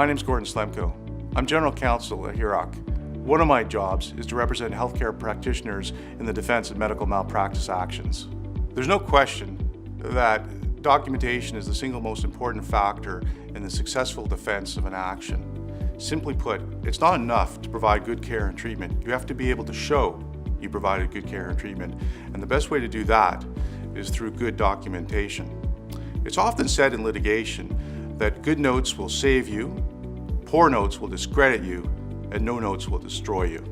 My name's Slemko. I'm General Counsel at HIROC. One of my jobs is to represent healthcare practitioners in the defense of medical malpractice actions. There's no question that documentation is the single most important factor in the successful defense of an action. Simply put, it's not enough to provide good care and treatment. You have to be able to show you provided good care and treatment. And the best way to do that is through good documentation. It's often said in litigation that good notes will save you, poor notes will discredit you, and no notes will destroy you.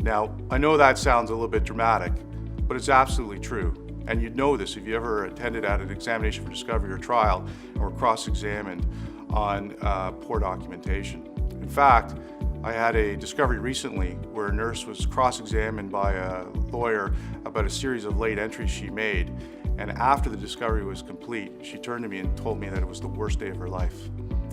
Now, I know that sounds a little bit dramatic, but it's absolutely true. And you'd know this if you ever attended at an examination for discovery or trial or cross-examined on poor documentation. In fact, I had a discovery recently where a nurse was cross-examined by a lawyer about a series of late entries she made. And after the discovery was complete, she turned to me and told me that it was the worst day of her life.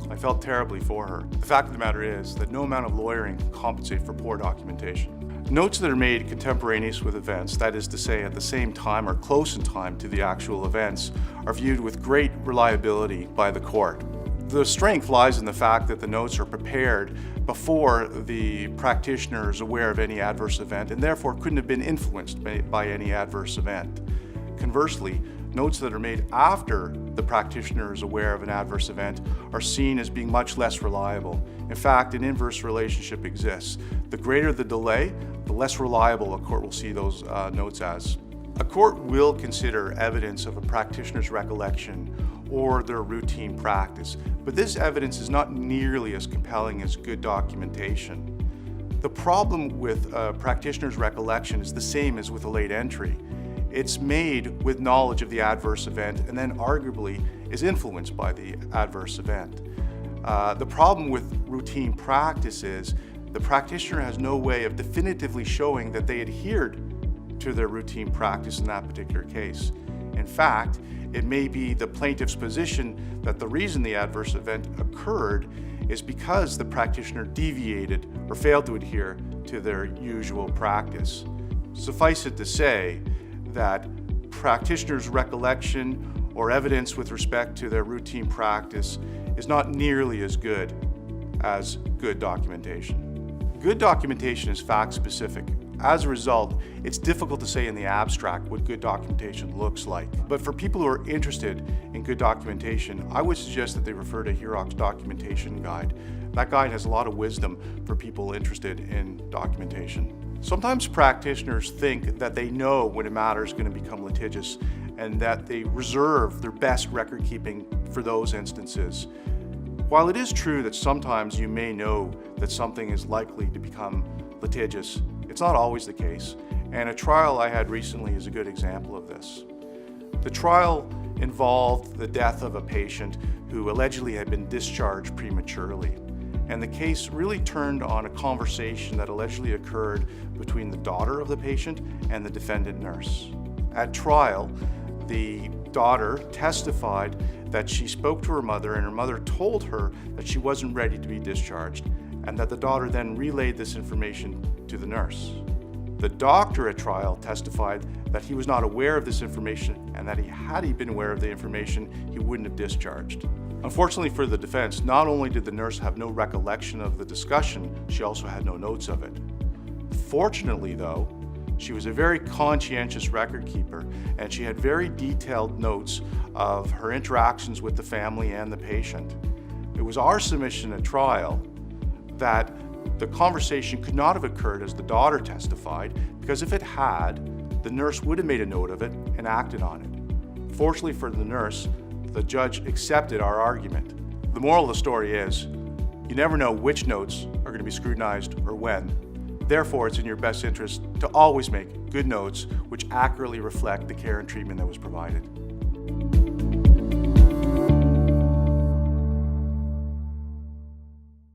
I felt terribly for her. The fact of the matter is that no amount of lawyering can compensate for poor documentation. Notes that are made contemporaneous with events, that is to say at the same time or close in time to the actual events, are viewed with great reliability by the court. The strength lies in the fact that the notes are prepared before the practitioner is aware of any adverse event and therefore couldn't have been influenced by any adverse event. Conversely, notes that are made after the practitioner is aware of an adverse event are seen as being much less reliable. In fact, an inverse relationship exists. The greater the delay, the less reliable a court will see those notes as. A court will consider evidence of a practitioner's recollection or their routine practice, but this evidence is not nearly as compelling as good documentation. The problem with a practitioner's recollection is the same as with a late entry. It's made with knowledge of the adverse event and then arguably is influenced by the adverse event. The problem with routine practice is the practitioner has no way of definitively showing that they adhered to their routine practice in that particular case. In fact, it may be the plaintiff's position that the reason the adverse event occurred is because the practitioner deviated or failed to adhere to their usual practice. Suffice it to say that practitioners' recollection or evidence with respect to their routine practice is not nearly as good as good documentation. Good documentation is fact-specific. As a result, it's difficult to say in the abstract what good documentation looks like. But for people who are interested in good documentation, I would suggest that they refer to HIROC's documentation guide. That guide has a lot of wisdom for people interested in documentation. Sometimes practitioners think that they know when a matter is going to become litigious and that they reserve their best record keeping for those instances. While it is true that sometimes you may know that something is likely to become litigious, it's not always the case, and a trial I had recently is a good example of this. The trial involved the death of a patient who allegedly had been discharged prematurely, and the case really turned on a conversation that allegedly occurred between the daughter of the patient and the defendant nurse. At trial, the daughter testified that she spoke to her mother and her mother told her that she wasn't ready to be discharged, and that the daughter then relayed this information to the nurse. The doctor at trial testified that he was not aware of this information and that had he been aware of the information, he wouldn't have discharged. Unfortunately for the defense, not only did the nurse have no recollection of the discussion, she also had no notes of it. Fortunately though, she was a very conscientious record keeper and she had very detailed notes of her interactions with the family and the patient. It was our submission at trial that the conversation could not have occurred as the daughter testified, because if it had, the nurse would have made a note of it and acted on it. Fortunately for the nurse, the judge accepted our argument. The moral of the story is, you never know which notes are going to be scrutinized or when. Therefore, it's in your best interest to always make good notes which accurately reflect the care and treatment that was provided.